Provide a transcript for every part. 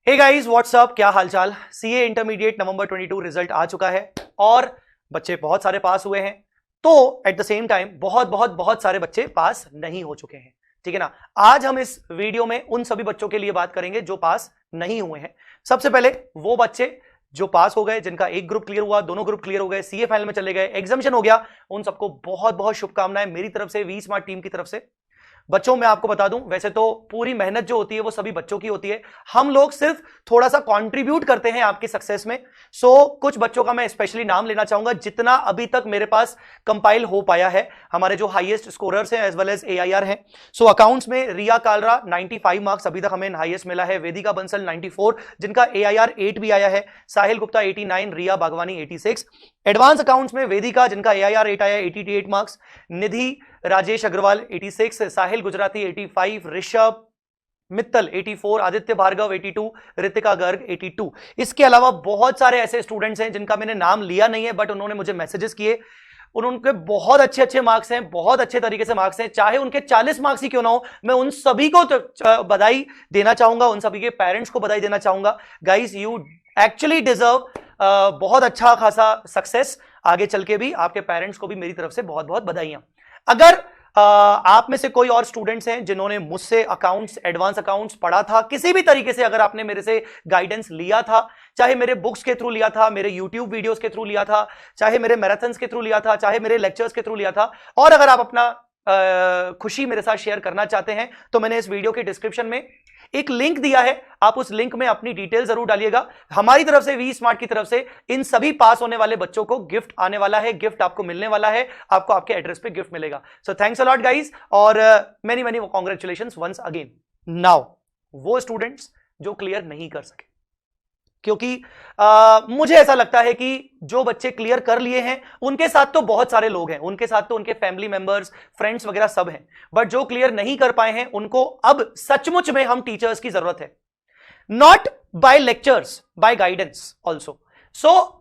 Hey guys what's up, क्या हालचाल। CA intermediate नवंबर 22 result आ चुका है और बच्चे बहुत सारे पास हुए हैं। तो एट द सेम टाइम बहुत बहुत बहुत सारे बच्चे पास नहीं हो चुके हैं, ठीक है ना। आज हम इस वीडियो में उन सभी बच्चों के लिए बात करेंगे जो पास नहीं हुए हैं। सबसे पहले वो बच्चे जो पास हो गए, जिनका एक ग्रुप क्लियर हुआ, दोनों ग्रुप क्लियर हो गए, सीए फाइनल में चले गए, एग्जामिशन हो गया, उन सबको बहुत बहुत शुभकामनाएं मेरी तरफ से, वी स्मार्ट टीम की तरफ से। बच्चों मैं आपको बता दूं, वैसे तो पूरी मेहनत जो होती है वो सभी बच्चों की होती है, हम लोग सिर्फ थोड़ा सा कंट्रीब्यूट करते हैं आपके सक्सेस में। कुछ बच्चों का मैं स्पेशली नाम लेना चाहूंगा जितना अभी तक मेरे पास कंपाइल हो पाया है, हमारे जो हाईएस्ट स्कोरर्स हैं एज वेल एज एआईआर हैं। अकाउंट्स में रिया कालरा 95 मार्क्स अभी तक हमें हाईएस्ट मिला है, वेदिका बंसल 94 जिनका एआईआर 8 भी आया है, साहिल गुप्ता 89, रिया बागवानी 86। एडवांस अकाउंट्स में वेदिका जिनका एआईआर 8 आया 88 मार्क्स, निधि राजेश अग्रवाल 86, साहिल गुजराती 85, ऋषभ मित्तल 84, आदित्य भार्गव 82, रितिका गर्ग 82। इसके अलावा बहुत सारे ऐसे स्टूडेंट्स हैं जिनका मैंने नाम लिया नहीं है बट उन्होंने मुझे मैसेजेस किए, उनके बहुत अच्छे अच्छे मार्क्स हैं, बहुत अच्छे तरीके से मार्क्स हैं, चाहे उनके 40 मार्क्स ही क्यों ना हो। मैं उन सभी को बधाई देना चाहूंगा, उन सभी के पेरेंट्स को बधाई देना चाहूंगा। गाइस यू एक्चुअली डिजर्व बहुत अच्छा खासा सक्सेस। आगे चल के भी आपके पेरेंट्स को भी मेरी तरफ से बहुत बहुत बधाइयां। अगर आप में से कोई और स्टूडेंट्स हैं जिन्होंने मुझसे अकाउंट्स, एडवांस अकाउंट्स पढ़ा था किसी भी तरीके से, अगर आपने मेरे से गाइडेंस लिया था, चाहे मेरे बुक्स के थ्रू लिया था, मेरे यूट्यूब वीडियोस के थ्रू लिया था, चाहे मेरे मैराथन्स के थ्रू लिया था, चाहे मेरे लेक्चर्स के थ्रू लिया था, और अगर आप अपना खुशी मेरे साथ शेयर करना चाहते हैं तो मैंने इस वीडियो के डिस्क्रिप्शन में एक लिंक दिया है, आप उस लिंक में अपनी डिटेल जरूर डालिएगा। हमारी तरफ से, वी स्मार्ट की तरफ से, इन सभी पास होने वाले बच्चों को गिफ्ट आने वाला है, गिफ्ट आपको मिलने वाला है, आपको आपके एड्रेस पे गिफ्ट मिलेगा। So thanks a lot guys और many many congratulations once again. Now वो स्टूडेंट्स जो क्लियर नहीं कर सके, क्योंकि मुझे ऐसा लगता है कि जो बच्चे क्लियर कर लिए हैं उनके साथ तो बहुत सारे लोग हैं, उनके साथ तो उनके फैमिली मेंबर्स, फ्रेंड्स वगैरह सब हैं, बट जो क्लियर नहीं कर पाए हैं उनको अब सचमुच में हम टीचर्स की जरूरत है। Not by lectures, by guidance also.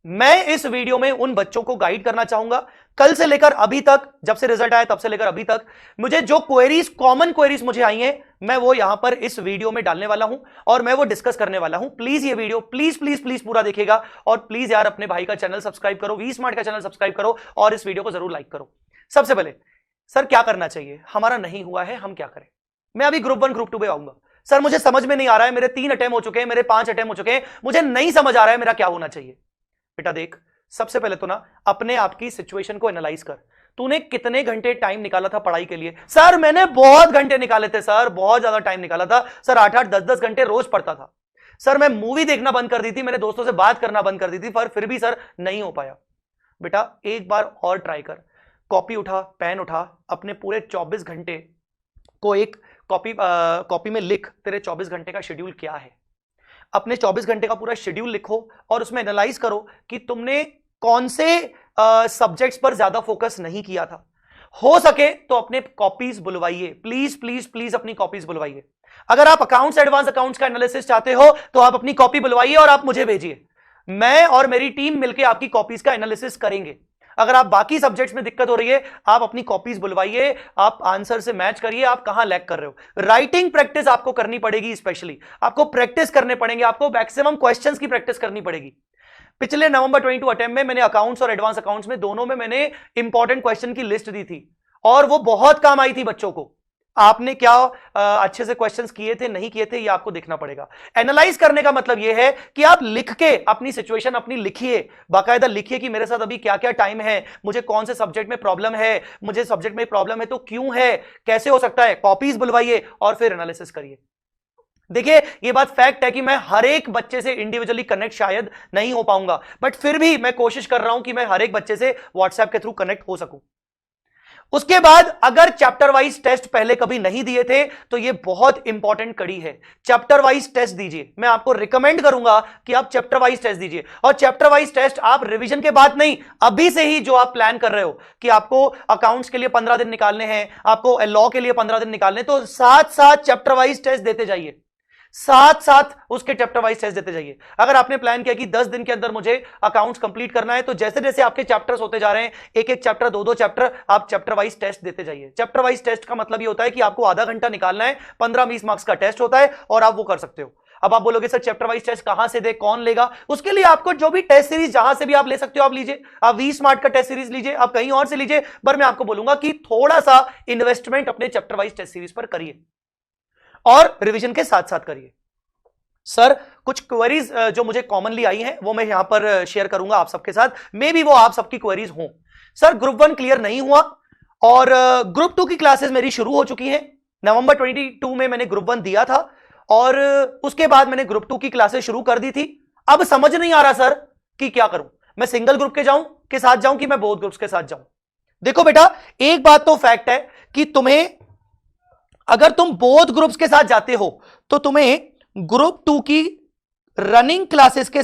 मैं इस वीडियो में उन बच्चों को गाइड करना चाहूंगा। कल से लेकर अभी तक, जब से रिजल्ट आया तब से लेकर अभी तक मुझे जो क्वेरीज, कॉमन क्वेरीज मुझे आई हैं, मैं वो यहां पर इस वीडियो में डालने वाला हूं और मैं वो डिस्कस करने वाला हूं। प्लीज ये वीडियो प्लीज प्लीज प्लीज पूरा देखिएगा और प्लीज यार अपने भाई का चैनल सब्सक्राइब करो, वी स्मार्ट का चैनल सब्सक्राइब करो और इस वीडियो को जरूर लाइक करो। सबसे पहले सर क्या करना चाहिए, हमारा नहीं हुआ है, हम क्या करें। मैं अभी ग्रुप 1 ग्रुप 2 पे आऊंगा। सर मुझे समझ में नहीं आ रहा है, मेरे 3 अटेम्प्ट हो चुके हैं, मेरे 5 अटेम्प्ट हो चुके हैं, मुझे नहीं समझ आ रहा है मेरा क्या होना चाहिए। बेटा देख, सबसे पहले तो ना अपने आपकी सिचुएशन को एनालाइज कर। तूने कितने घंटे टाइम निकाला था पढ़ाई के लिए। सर मैंने बहुत घंटे निकाले थे सर, बहुत ज्यादा टाइम निकाला था सर, 8-8 10-10 घंटे रोज पढ़ता था सर। मैं मूवी देखना बंद कर दी थी, मेरे दोस्तों से बात करना बंद कर दी थी, पर फिर भी सर नहीं हो पाया। बेटा एक बार और ट्राई कर, कॉपी उठा, पेन उठा, अपने पूरे 24 घंटे को एक कॉपी में लिख, तेरे 24 घंटे का शेड्यूल क्या है। अपने 24 घंटे का पूरा शेड्यूल लिखो और उसमें एनालाइज करो कि तुमने कौन से सब्जेक्ट्स पर ज्यादा फोकस नहीं किया था। हो सके तो अपने कॉपीज बुलवाइए, प्लीज प्लीज प्लीज अपनी कॉपीज बुलवाइए। अगर आप अकाउंट्स, एडवांस अकाउंट्स का एनालिसिस चाहते हो तो आप अपनी कॉपी बुलवाइए और आप मुझे भेजिए, मैं और मेरी टीम मिलकर आपकी कॉपीज का एनालिसिस करेंगे। अगर आप बाकी सब्जेक्ट्स में दिक्कत हो रही है, आप अपनी कॉपीज बुलवाइए, आप आंसर से मैच करिए, आप कहां लैग कर रहे हो। राइटिंग प्रैक्टिस आपको करनी पड़ेगी, स्पेशली आपको प्रैक्टिस करने पड़ेंगे, आपको मैक्सिमम क्वेश्चंस की प्रैक्टिस करनी पड़ेगी। पिछले नवंबर 22 अटेम्प्ट में मैंने अकाउंट्स और एडवांस अकाउंट्स में दोनों में मैंने इंपॉर्टेंट क्वेश्चन की लिस्ट दी थी और वो बहुत काम आई थी बच्चों को। आपने क्या अच्छे से क्वेश्चंस किए थे, नहीं किए थे, ये आपको देखना पड़ेगा। एनालाइज करने का मतलब ये है कि आप लिख के अपनी सिचुएशन अपनी लिखिए, बाकायदा लिखिए कि मेरे साथ अभी क्या क्या टाइम है, मुझे कौन से सब्जेक्ट में प्रॉब्लम है, मुझे सब्जेक्ट में प्रॉब्लम है तो क्यों है, कैसे हो सकता है। कॉपीज बुलवाइए और फिर एनालिसिस करिए। देखिए ये बात फैक्ट है कि मैं हर एक बच्चे से इंडिविजुअली कनेक्ट शायद नहीं हो पाऊंगा, बट फिर भी मैं कोशिश कर रहा हूं कि मैं हर एक बच्चे से व्हाट्सएप के थ्रू कनेक्ट हो सकूं। उसके बाद अगर चैप्टर वाइज टेस्ट पहले कभी नहीं दिए थे तो ये बहुत इंपॉर्टेंट कड़ी है, चैप्टर वाइज टेस्ट दीजिए। मैं आपको रिकमेंड करूंगा कि आप चैप्टर वाइज टेस्ट दीजिए, और चैप्टर वाइज टेस्ट आप रिवीजन के बाद नहीं, अभी से ही जो आप प्लान कर रहे हो कि आपको अकाउंट्स के लिए 15 दिन निकालने हैं, आपको लॉ के लिए 15 दिन निकालने, तो साथ साथ चैप्टर वाइज टेस्ट देते जाइए। साथ साथ उसके चैप्टर वाइज टेस्ट देते जाइए। अगर आपने प्लान किया कि 10 दिन के अंदर मुझे अकाउंट्स कंप्लीट करना है, तो जैसे जैसे आपके चैप्टर्स होते जा रहे हैं, एक एक चैप्टर, दो दो चैप्टर, आप चैप्टर वाइज टेस्ट देते जाइए। चैप्टर वाइज टेस्ट का मतलब ये होता है कि आपको आधा घंटा निकालना है, 15-20 मार्क्स का टेस्ट होता है और आप वो कर सकते हो। अब आप बोलोगे सर चैप्टर वाइज टेस्ट कहां से दे, कौन लेगा? उसके लिए आपको जो भी टेस्ट सीरीज जहां से भी आप ले सकते हो आप लीजिए। आप वी स्मार्ट का टेस्ट सीरीज लीजिए, आप कहीं और से लीजिए, पर मैं आपको बोलूंगा कि थोड़ा सा इन्वेस्टमेंट अपने चैप्टर वाइज टेस्ट सीरीज पर करिए और रिवीजन के साथ साथ करिए। सर कुछ क्वेरीज जो मुझे कॉमनली आई हैं वो मैं यहां पर शेयर करूंगा आप सबके साथ, मे बी वो आप सबकी क्वेरीज हों। सर ग्रुप 1 क्लियर नहीं हुआ और ग्रुप 2 की क्लासेस मेरी शुरू हो चुकी हैं। नवंबर 22 में मैंने ग्रुप 1 दिया था और उसके बाद मैंने ग्रुप 2 की क्लासेस शुरू कर दी थी। अब समझ नहीं आ रहा सर कि क्या करूं, मैं सिंगल ग्रुप के साथ जाऊं कि मैं बोथ ग्रुप्स के साथ जाऊं। देखो बेटा, एक बात तो फैक्ट है कि तुम्हें, अगर तुम बोथ ग्रुप्स के साथ जाते हो तो तुम्हें ग्रुप 2 की रनिंग क्लासेस के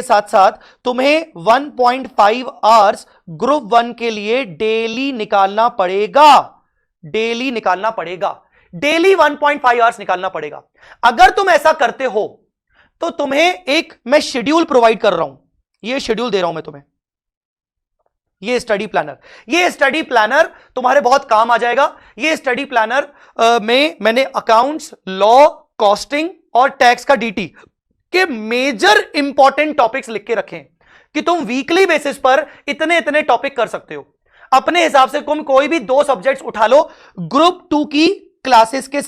साथ साथ तुम्हें 1.5 आवर्स ग्रुप 1 के लिए डेली निकालना पड़ेगा। डेली 1.5 आवर्स निकालना पड़ेगा। अगर तुम ऐसा करते हो तो तुम्हें एक मैं शेड्यूल प्रोवाइड कर रहा हूं, ये शेड्यूल दे रहा हूं मैं तुम्हें, ये स्टडी प्लानर तुम्हारे बहुत काम आ जाएगा। ये स्टडी प्लानर में मैंने अकाउंट्स, लॉ, कॉस्टिंग और टैक्स का डीटी के मेजर इंपॉर्टेंट टॉपिक्स लिख के रखे हैं कि तुम वीकली बेसिस पर इतने इतने टॉपिक कर सकते हो। अपने हिसाब से तुम कोई भी 2 सब्जेक्ट्स उठा लो ग्रुप 2 की क्लासेस के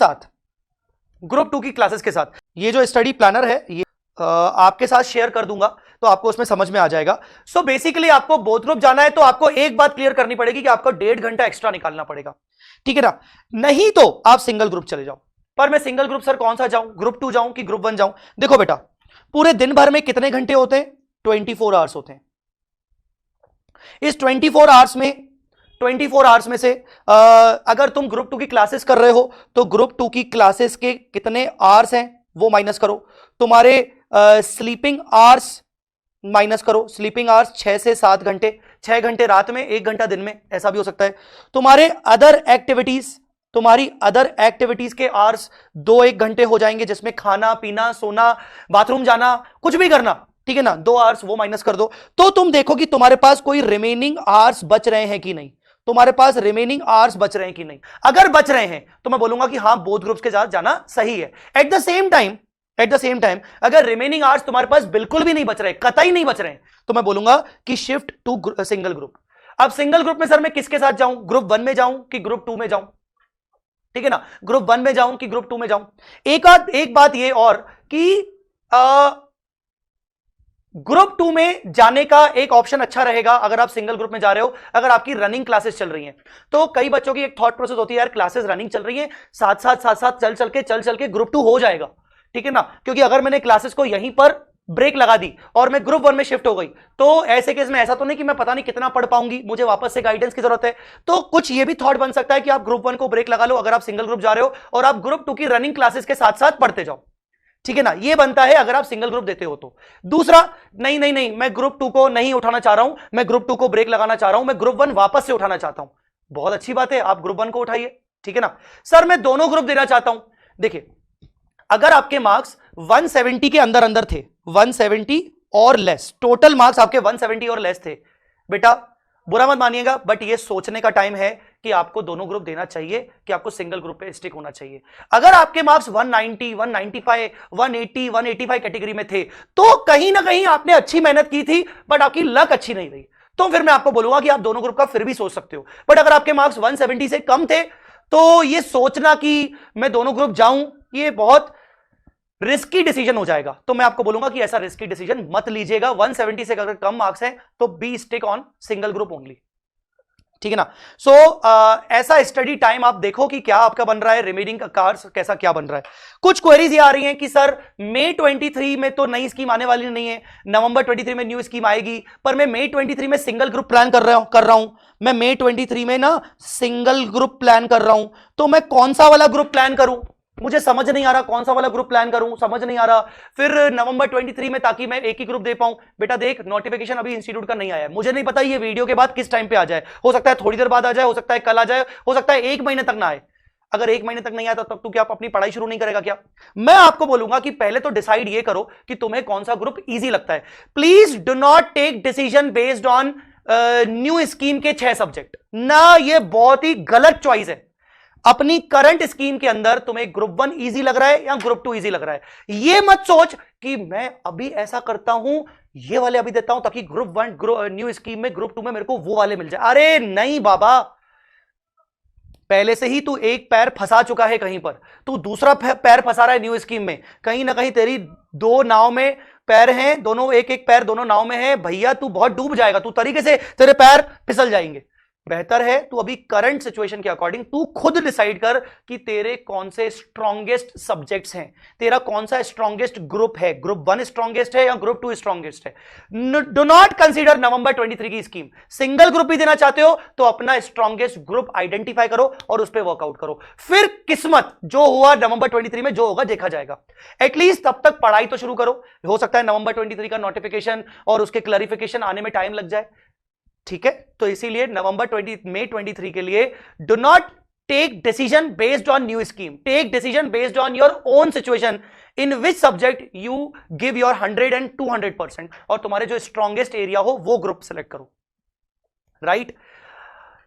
साथ। ये जो स्टडी प्लानर है ये आपके साथ शेयर कर दूंगा तो आपको उसमें समझ में आ जाएगा। सो बेसिकली आपको बोथ ग्रुप जाना है तो आपको एक बात क्लियर करनी पड़ेगी कि आपको 1.5 घंटा एक्स्ट्रा निकालना पड़ेगा, ठीक है ना? नहीं तो आप सिंगल ग्रुप चले जाओ। पर मैं सिंगल ग्रुप सर कौन सा जाऊं, ग्रुप 2 जाऊं कि ग्रुप 1 जाऊं? देखो बेटा, पूरे दिन भर में कितने घंटे होते हैं? 24 आवर्स होते हैं। इस 24 आवर्स में से अगर तुम ग्रुप 2 की क्लासेस कर रहे हो तो ग्रुप 2 की क्लासेस के कितने आवर्स हैं वो माइनस करो। तुम्हारे स्लीपिंग आवर्स माइनस करो। स्लीपिंग आवर्स 6 से 7 घंटे, 6 घंटे रात में, 1 घंटा दिन में, ऐसा भी हो सकता है। तुम्हारी अदर एक्टिविटीज के आवर्स 2-1 घंटे हो जाएंगे, जिसमें खाना पीना, सोना, बाथरूम जाना, कुछ भी करना, ठीक है ना? 2 आवर्स वो माइनस कर दो तो तुम देखो कि तुम्हारे पास कोई रिमेनिंग आवर्स बच रहे हैं कि नहीं। अगर बच रहे हैं तो मैं बोलूंगा कि हाँ बोथ ग्रुप्स के साथ जाना सही है। एट द सेम टाइम अगर रिमेनिंग आवर्स तुम्हारे पास बिल्कुल भी नहीं बच रहे, कतई नहीं बच रहे, तो मैं बोलूंगा कि शिफ्ट टू सिंगल ग्रुप। अब सिंगल ग्रुप में सर मैं किसके साथ जाऊं, ग्रुप 1 में जाऊं कि ग्रुप 2 में जाऊं? ठीक है ना, ग्रुप 1 में जाऊं कि ग्रुप 2 में जाऊं? एक बात ये और कि ग्रुप 2 में जाने का एक ऑप्शन अच्छा रहेगा अगर आप सिंगल ग्रुप में जा रहे हो, अगर आपकी रनिंग क्लासेस चल रही हैं। तो कई बच्चों की एक थॉट प्रोसेस होती है, यार क्लासेस रनिंग चल रही है, साथ साथ चल के ग्रुप 2 हो जाएगा, ठीक है ना? क्योंकि अगर मैंने क्लासेस को यहीं पर ब्रेक लगा दी और मैं ग्रुप 1 में शिफ्ट हो गई तो ऐसे केस में ऐसा तो नहीं कि मैं पता नहीं कितना पढ़ पाऊंगी, मुझे वापस से गाइडेंस की जरूरत है। तो कुछ ये भी थॉट बन सकता है कि आप ग्रुप 1 को ब्रेक लगा लो अगर आप सिंगल ग्रुप जा रहे हो और आप ग्रुप 2 की रनिंग क्लासेस के साथ साथ पढ़ते जाओ, ठीक है ना? ये बनता है अगर आप सिंगल ग्रुप देते हो तो। दूसरा, नहीं मैं ग्रुप 2 को नहीं उठाना चाह रहा हूं, मैं ग्रुप 2 को ब्रेक लगाना चाह रहा हूं, मैं ग्रुप 1 वापस से उठाना चाहता हूं। बहुत अच्छी बात है, आप ग्रुप 1 को उठाइए, ठीक है ना? सर मैं दोनों ग्रुप देना चाहता हूं। देखिए, अगर आपके मार्क्स 170 के अंदर थे, 170 और लेस, टोटल मार्क्स आपके 170 और लेस थे, बेटा बुरा मत मानिएगा, बट ये सोचने का टाइम है कि आपको दोनों ग्रुप देना चाहिए कि आपको सिंगल ग्रुप पे स्टिक होना चाहिए। अगर आपके मार्क्स 190, 195, 180, 185 कैटेगरी में थे तो कहीं ना कहीं आपने अच्छी मेहनत की थी बट आपकी लक अच्छी नहीं रही, तो फिर मैं आपको बोलूंगा कि आप दोनों ग्रुप का फिर भी सोच सकते हो। बट अगर आपके मार्क्स 170 से कम थे तो ये सोचना कि मैं दोनों ग्रुप जाऊं, ये बहुत रिस्की डिसीजन हो जाएगा। तो मैं आपको बोलूंगा कि ऐसा रिस्की डिसीजन मत लीजिएगा। 170 से अगर कम मार्क्स हैं तो be stick on single group only, ठीक है ना? सो ऐसा स्टडी टाइम आप देखो कि क्या आपका बन रहा है, रिमेनिंग कार्ड्स कैसा क्या बन रहा है। कुछ क्वेरीज ये आ रही हैं कि सर मई 23 में तो नई स्कीम आने वाली नहीं है, नवंबर 23 में न्यू स्कीम आएगी, पर मैं मई 23 में सिंगल ग्रुप प्लान कर रहा हूं। मैं मई 23 में ना सिंगल ग्रुप प्लान कर रहा हूं, तो मैं कौन सा वाला ग्रुप प्लान करूं? मुझे समझ नहीं आ रहा कौन सा वाला ग्रुप प्लान करूं, समझ नहीं आ रहा। फिर नवंबर 23 में ताकि मैं एक ही ग्रुप दे पाऊं, बेटा देख नोटिफिकेशन अभी इंस्टीट्यूट का नहीं आया है, मुझे नहीं पता ये वीडियो के बाद किस टाइम पे आ जाए, हो सकता है थोड़ी देर बाद आ जाए, हो सकता है कल आ जाए, हो सकता है 1 महीने तक ना आए। अगर 1 महीने तक नहीं आता तब तू क्या अपनी पढ़ाई शुरू नहीं करेगा क्या? मैं आपको बोलूंगा कि पहले तो डिसाइड ये करो कि तुम्हें कौन सा ग्रुप इजी लगता है। Please do not take decision based on new scheme के 6 सब्जेक्ट ना, ये बहुत ही गलत चॉइस है। अपनी करंट स्कीम के अंदर तुम्हें ग्रुप 1 इजी लग रहा है या ग्रुप 2 इजी लग रहा है, ये मत सोच कि मैं अभी ऐसा करता हूं, ये वाले अभी देता हूं ताकि ग्रुप 1 न्यू स्कीम में ग्रुप 2 में मेरे को वो वाले मिल जाए। अरे नहीं बाबा, पहले से ही तू एक पैर फंसा चुका है कहीं पर, तू दूसरा पैर फंसा रहा है न्यू स्कीम में। कहीं ना कहीं तेरी 2 नाव में पैर हैं, दोनों एक एक पैर दोनों नाव में है भैया, तू बहुत डूब जाएगा, तू तरीके से तेरे पैर फिसल जाएंगे। बेहतर है तू अभी करंट सिचुएशन के अकॉर्डिंग तू खुद डिसाइड कर कि तेरे कौन से स्ट्रॉन्गेस्ट सब्जेक्ट्स हैं, तेरा कौन सा स्ट्रॉन्गेस्ट ग्रुप है, ग्रुप 1 स्ट्रॉन्गेस्ट है या ग्रुप 2 स्ट्रॉन्गेस्ट है। डू नॉट कंसीडर नवंबर 23 की स्कीम। सिंगल ग्रुप भी देना चाहते हो तो अपना स्ट्रॉन्गेस्ट ग्रुप आइडेंटिफाई करो और उस पर वर्कआउट करो, फिर किस्मत जो हुआ नवंबर 23 में जो होगा देखा जाएगा। एटलीस्ट तब तक पढ़ाई तो शुरू करो, हो सकता है नवंबर 23 का नोटिफिकेशन और उसके क्लैरिफिकेशन आने में टाइम लग जाए, ठीक है। तो इसीलिए मई 23 के लिए do not take decision based on new scheme, take decision based on your own situation in which subject you give your 100 and 200%, और तुम्हारे जो स्ट्रॉन्गेस्ट एरिया हो वो ग्रुप सेलेक्ट करो, राइट।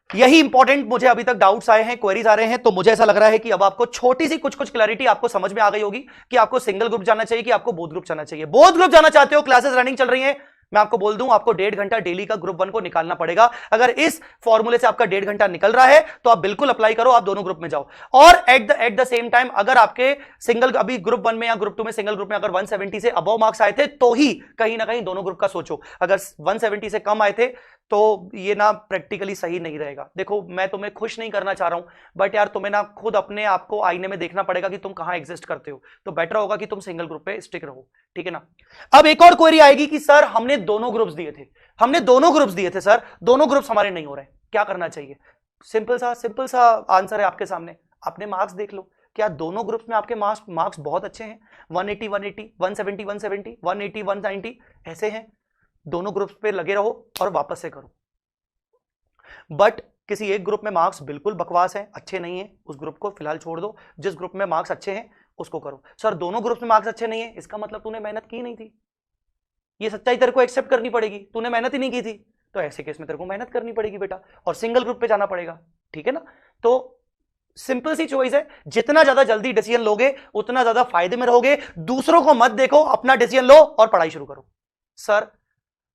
यही इंपॉर्टेंट मुझे अभी तक डाउट्स आए हैं, क्वेरीज आ रहे हैं, तो मुझे ऐसा लग रहा है कि अब आपको छोटी सी कुछ क्लैरिटी आपको समझ में आ गई होगी कि आपको सिंगल ग्रुप जाना चाहिए कि आपको बोथ ग्रुप जाना चाहिए। बोथ ग्रुप जाना चाहते हो, क्लासेस रनिंग चल रही हैं, मैं आपको बोल दूं आपको 1.5 घंटा डेली का ग्रुप 1 को निकालना पड़ेगा। अगर इस फॉर्मूले से आपका 1.5 घंटा निकल रहा है तो आप बिल्कुल अप्लाई करो, आप दोनों ग्रुप में जाओ। और एट द सेम टाइम अगर आपके सिंगल अभी ग्रुप 1 में या ग्रुप 2 में सिंगल ग्रुप में अगर 170 से अबव मार्क्स आए थे तो ही कहीं ना कहीं दोनों ग्रुप का सोचो। अगर 170 से कम आए थे तो ये ना प्रैक्टिकली सही नहीं रहेगा। देखो मैं तुम्हें खुश नहीं करना चाह रहा हूं, बट यार तुम्हें ना खुद अपने आप को आईने में देखना पड़ेगा कि तुम कहां एग्जिस्ट करते हो, तो बेटर होगा कि तुम सिंगल ग्रुप पे स्टिक रहो, ठीक है ना। अब एक और क्वेरी आएगी कि सर हमने दोनों ग्रुप्स दिए थे सर, दोनों ग्रुप्स हमारे नहीं हो रहे, क्या करना चाहिए? सिंपल सा आंसर है आपके सामने, आपने मार्क्स देख लो, क्या दोनों ग्रुप्स में आपके मार्क्स बहुत अच्छे हैं? 180 180, 170 170, 180 190 ऐसे हैं। दोनों ग्रुप्स पे लगे रहो और वापस से करो। बट किसी एक ग्रुप में मार्क्स बिल्कुल बकवास है, अच्छे नहीं है, उस ग्रुप को फिलहाल छोड़ दो। जिस ग्रुप में मार्क्स अच्छे हैं उसको करो। सर दोनों ग्रुप्स में मार्क्स अच्छे नहीं है, इसका मतलब तूने मेहनत की नहीं थी, ये सच्चाई तेरे को एक्सेप्ट करनी पड़ेगी, तूने मेहनत ही नहीं की थी, तो ऐसे केस में तेरे को मेहनत करनी पड़ेगी बेटा और सिंगल ग्रुप पे जाना पड़ेगा, ठीक है ना। तो सिंपल सी चॉइस है, जितना ज्यादा जल्दी डिसीजन लोगे उतना ज्यादा फायदे में रहोगे। दूसरों को मत देखो, अपना डिसीजन लो और पढ़ाई शुरू करो। सर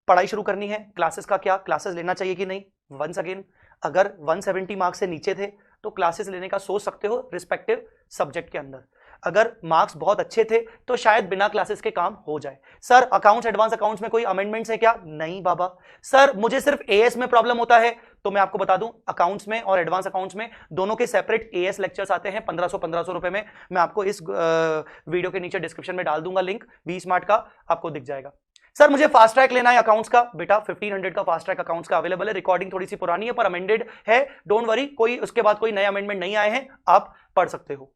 पढ़ाई शुरू करनी है, क्लासेस का क्या, क्लासेस लेना चाहिए कि नहीं? वंस अगेन, अगर 170 मार्क्स से नीचे थे तो क्लासेस लेने का सोच सकते हो रिस्पेक्टिव सब्जेक्ट के अंदर। अगर मार्क्स बहुत अच्छे थे तो शायद बिना क्लासेस के काम हो जाए। सर अकाउंट्स एडवांस अकाउंट्स में कोई अमेंडमेंट्स है क्या? नहीं बाबा। सर मुझे सिर्फ एएस में प्रॉब्लम होता है, तो मैं आपको बता दूं अकाउंट्स में और एडवांस अकाउंट्स में दोनों के सेपरेट एएस लेक्चर्स आते हैं 1500 रुपए में। मैं आपको इस वीडियो के नीचे डिस्क्रिप्शन में डाल दूंगा लिंक, वी स्मार्ट का, आपको दिख जाएगा। सर मुझे फास्ट ट्रैक लेना है अकाउंट्स का, बेटा 1500 का फास्ट ट्रैक अकाउंट्स का अवेलेबल है। रिकॉर्डिंग थोड़ी सी पुरानी है पर अमेंडेड है, डोंट वरी, कोई उसके बाद कोई नए अमेंडमेंट नहीं आए हैं, आप पढ़ सकते हो।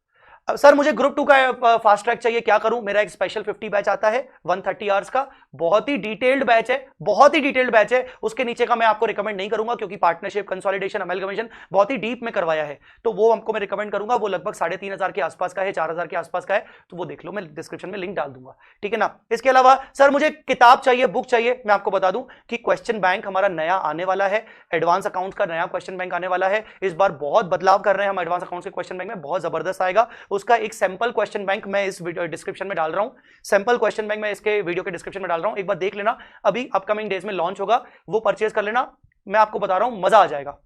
सर मुझे ग्रुप 2 का फास्ट ट्रैक चाहिए, क्या करूं? मेरा एक स्पेशल 50 बैच आता है 130 आवर्स का, बहुत ही डिटेल्ड बैच है, उसके नीचे का मैं आपको रिकमेंड नहीं करूंगा क्योंकि पार्टनरशिप, कंसोलिडेशन, अमेलगमेशन बहुत ही डीप में करवाया है, तो वो हमको मैं रिकमेंड करूंगा। वो लगभग 3500 के आसपास का है, 4000 के आसपास का है, तो वो देख लो, मैं डिस्क्रिप्शन में लिंक डाल दूंगा, ठीक है ना। इसके अलावा सर मुझे किताब चाहिए, बुक चाहिए, मैं आपको बता दूं कि क्वेश्चन बैंक हमारा नया आने वाला है, एडवांस अकाउंट का नया क्वेश्चन बैंक आने वाला है। इस बार बहुत बदलाव कर रहे हैं हम एडवांस अकाउंट के क्वेश्चन बैंक में, बहुत जबरदस्त आएगा। उसका एक सैंपल क्वेश्चन बैंक मैं इस डिस्क्रिप्शन में डाल रहा हूं, सैंपल क्वेश्चन बैंक मैं इसके वीडियो के डिस्क्रिप्शन में डाल रहा हूं, एक बार देख लेना, अभी अपकमिंग डेज में लॉन्च होगा, वो परचेज कर लेना, मैं आपको बता रहा हूं मजा आ जाएगा।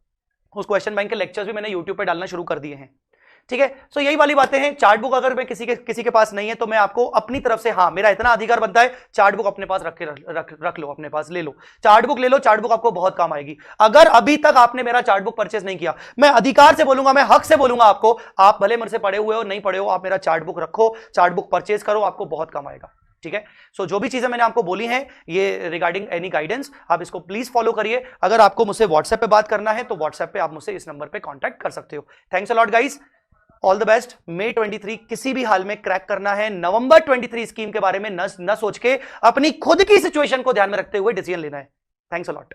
उस क्वेश्चन बैंक के लेक्चर्स भी मैंने यूट्यूब पे डालना शुरू कर दिए हैं, ठीक है। सो यही वाली बातें हैं। चार्ट बुक अगर मैं किसी के पास नहीं है तो मैं आपको अपनी तरफ से, हाँ मेरा इतना अधिकार बनता है, चार्ट बुक अपने पास रख लो, अपने पास ले लो, चार्ट बुक ले लो, चार्ट बुक आपको बहुत काम आएगी। अगर अभी तक आपने मेरा चार्ट बुक परचेज नहीं किया, मैं अधिकार से बोलूंगा, मैं हक से बोलूंगा आपको, आप भले मेरे से पढ़े हुए हो नहीं पढ़े हो, आप मेरा चार्ट बुक रखो, चार्ट बुक परचेज करो, आपको बहुत काम आएगा, ठीक है। सो जो भी चीजें मैंने आपको बोली हैं ये रिगार्डिंग एनी गाइडेंस, आप इसको प्लीज फॉलो करिए। अगर आपको मुझसे व्हाट्सएप पे बात करना है तो व्हाट्सएप पे आप मुझसे इस नंबर पे कांटेक्ट कर सकते हो। Thanks a lot guys, all the best. मई 23 किसी भी हाल में क्रैक करना है, नवंबर 23 स्कीम के बारे में न सोच के अपनी खुद की सिचुएशन को ध्यान में रखते हुए डिसीजन लेना है। Thanks a lot.